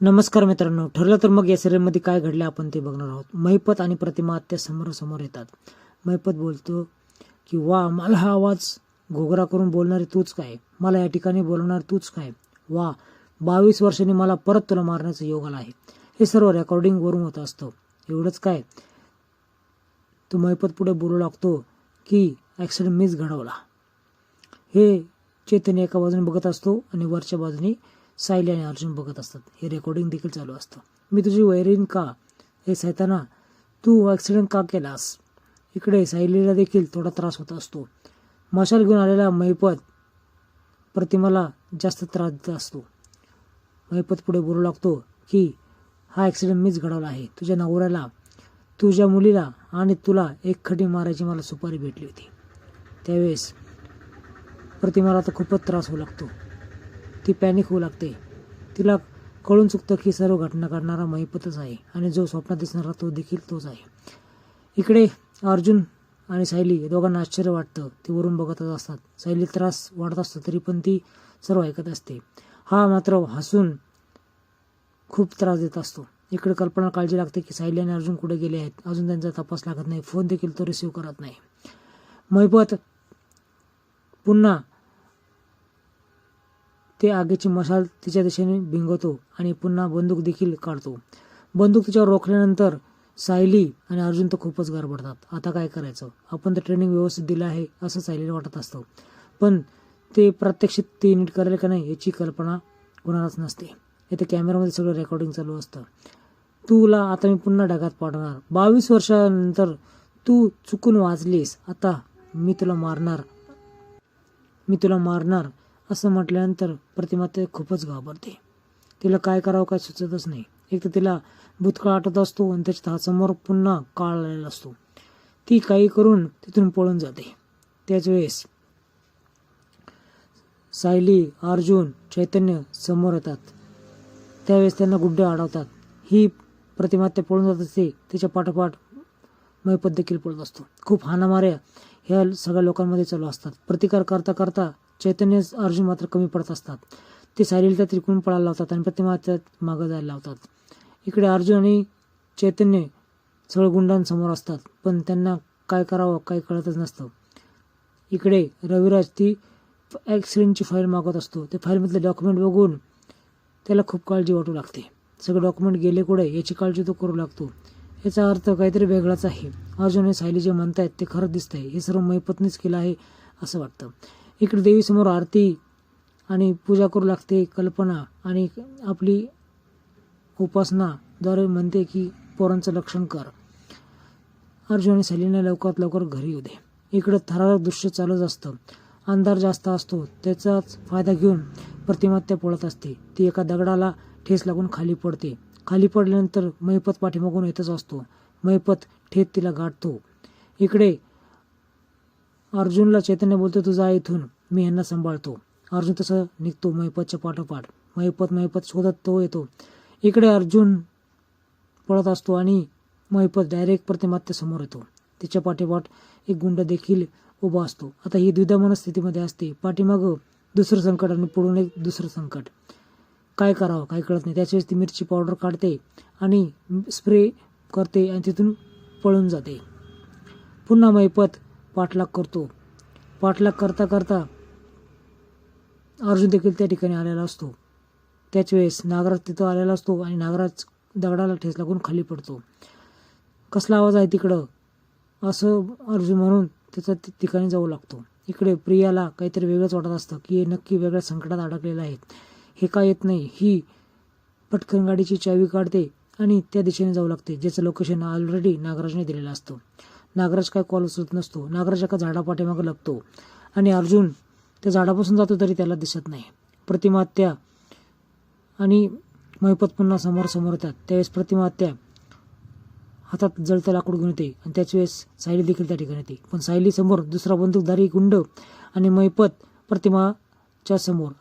नमस्कार मित्रांनो, ठरलं तर मग या सिरियलमध्ये काय घडलं आपण ते बघणार आहोत. महिपत आणि प्रतिमा आत्या समोर येतात. महिपत बोलतो की वा, मला हा आवाज घोगरा करून बोलणारी तूच काय, मला या ठिकाणी बोलवणार तूच काय, वा 22 वर्षांनी मला परत तुला मारण्याचा योग आला आहे. हे सर्व रेकॉर्डिंग वरून होत असतं. एवढंच काय, तो महिपत पुढे बोलू लागतो की ॲक्सिडेंट मीच घडवला. हे चैतन्य एका बाजूने बघत असतो आणि वरच्या बाजूने सायली आणि अर्जुन बघत असतात. हे रेकॉर्डिंग देखील चालू असतं. मी तुझी वैरीण का, हे सैताना, तू ॲक्सिडेंट का केलास. इकडे सायलीला देखील थोडा त्रास होत असतो. मशाल घेऊन आलेला महिपत प्रतिमाला जास्त त्रास देत असतो. महिपत पुढे बोलू लागतो की हा ॲक्सिडेंट मीच घडवला आहे. तुझ्या नवऱ्याला, तुझ्या मुलीला आणि तुला एक खडी मारायची मला सुपारी भेटली होती. त्यावेळेस प्रतिमाला तर खूपच त्रास होऊ लागतो. ती पॅनिक होऊ लागते. तिला कळून चुकतं की सर्व घटना घडणारा महिपतच आहे आणि जो स्वप्नात दिसणारा तो देखील तोच आहे. इकडे अर्जुन आणि सायली दोघांना आश्चर्य वाटतं. ती वरून बघतच असतात. सायली त्रास वाढत असतो तरी पण ती सर्व ऐकत असते. हा मात्र हसून खूप त्रास देत असतो. इकडे कल्पना काळजी लागते की सायली आणि अर्जुन कुठे गेले आहेत. अजून त्यांचा तपास लागत नाही. फोन देखील तो रिसीव्ह करत नाही. महिपत पुन्हा ते आगीची मशाल तिच्या दिशेने भिंगवतो आणि पुन्हा बंदूक देखील काढतो. बंदूक तिच्यावर रोखल्यानंतर सायली आणि अर्जुन तर खूपच गडबडतात. आता काय करायचं, आपण तर ट्रेनिंग व्यवस्थित दिलं आहे असं सायलीला वाटत असतं, पण ते प्रत्यक्षात ती नीट करेल का नाही याची कल्पना कोणालाच नसते. इथे कॅमेरामध्ये सगळं रेकॉर्डिंग चालू असतं. तुला आता मी पुन्हा ढगात पाडणार. 22 वर्षानंतर तू चुकून वाचलीस. आता मी तुला मारणार असं म्हटल्यानंतर प्रतिमा ते खूपच घाबरते. तिला काय करावं काय सुचतच नाही. एक तर तिला भूतकाळ आठवत असतो आणि त्याच्या हातासमोर पुन्हा काळ आलेला असतो. ती काही करून तिथून पळून जाते. त्याच वेळेस सायली, अर्जुन, चैतन्य समोर येतात. त्यावेळेस त्यांना गुड्डे अडवतात. ही प्रतिमा ते पळून जात असते. तिच्या पाठोपाठ महिपत देखील पळत असतो. खूप हाणामाऱ्या ह्या सगळ्या लोकांमध्ये चालू असतात. प्रतिकार करता करता चैतन्य, अर्जुन मात्र कमी पडत असतात. ते सायलीला त्रिकोण पळायला लावतात आणि प्रतिमा त्यात मागं जायला लावतात. इकडे अर्जुन आणि चैतन्य सगळं गुंडांसमोर असतात, पण त्यांना काय करावं काही कळतच नसतं. इकडे रविराज ती ॲक्सिडेंटची फाईल मागत असतो. त्या फाईलमधले डॉक्युमेंट बघून त्याला खूप काळजी वाटू लागते. सगळे डॉक्युमेंट गेले कुठे याची काळजी तो करू लागतो. याचा अर्थ काहीतरी वेगळाच आहे. अर्जुन आणि सायली जे म्हणतायत ते खरं दिसतंय. हे सर्व महिपतनेच केलं आहे असं वाटतं. इकडे देवीसमोर आरती आणि पूजा करू लागते कल्पना आणि आपली उपासनाद्वारे म्हणते की पोरांचं रक्षण कर. अर्जुन आणि सायलीने लवकरात लवकर घरी येऊ दे. इकडं थरारक दृश्य चालूच असतं. अंधार जास्त असतो. त्याचाच फायदा घेऊन प्रतिमा त्या पळत असते. ती एका दगडाला ठेस लागून खाली पडते. खाली पडल्यानंतर महिपत पाठीमागून येतच असतो. महिपत ठेत तिला गाठतो. इकडे अर्जुनला चैतन्य बोलतो, तू जा इथून, मी यांना सांभाळतो. अर्जुन तसं निघतो महिपतच्या पाठोपाठ. महिपत शोधत तो येतो. इकडे अर्जुन पळत असतो आणि महिपत डायरेक्ट प्रतिमात्या समोर येतो. तिच्या पाठोपाठ एक गुंड देखील उभा असतो. आता ही द्विधा मनस्थितीमध्ये असते. पाठीमागं दुसरं संकट आणि पुढून एक दुसरं संकट. काय करावं काही कळत नाही. त्याच्यावेळेस ती मिरची पावडर काढते आणि स्प्रे करते आणि तिथून पळून जाते. पुन्हा महिपत पाठलाग करतो. पाठलाग करता करता अर्जुन देखील त्या ठिकाणी आलेला असतो. त्याच वेळेस नागराज तिथं आलेला असतो आणि नागराज दगडाला ठेस लागून खाली पडतो. कसला आवाज आहे तिकडं असं अर्जुन म्हणून त्याचा ठिकाणी जाऊ लागतो. इकडे प्रियाला काहीतरी वेगळंच वाटत असतं की हे नक्की वेगळ्या संकटात अडकलेलं आहे. हे काय येत नाही. ही पटकन गाडीची चावी काढते आणि त्या दिशेने जाऊ लागते, ज्याचं लोकेशन ऑलरेडी नागराजने दिलेलं असतं. नागराज काय कॉल उचलत नसतो. नागराज एका झाडापाठीमागं लपतो आणि अर्जुन त्या झाडापासून जातो तरी त्याला दिसत नाही. प्रतिमा आत्या आणि महिपत पुन्हा समोर येतात. त्यावेळेस प्रतिमा आत्या हातात जळतं लाकूड घेऊन येते आणि त्याच वेळेस सायली देखील त्या ठिकाणी येते. पण सायली समोर दुसरा बंदूकधारी गुंड आणि महिपत प्रतिमाच्या समोर.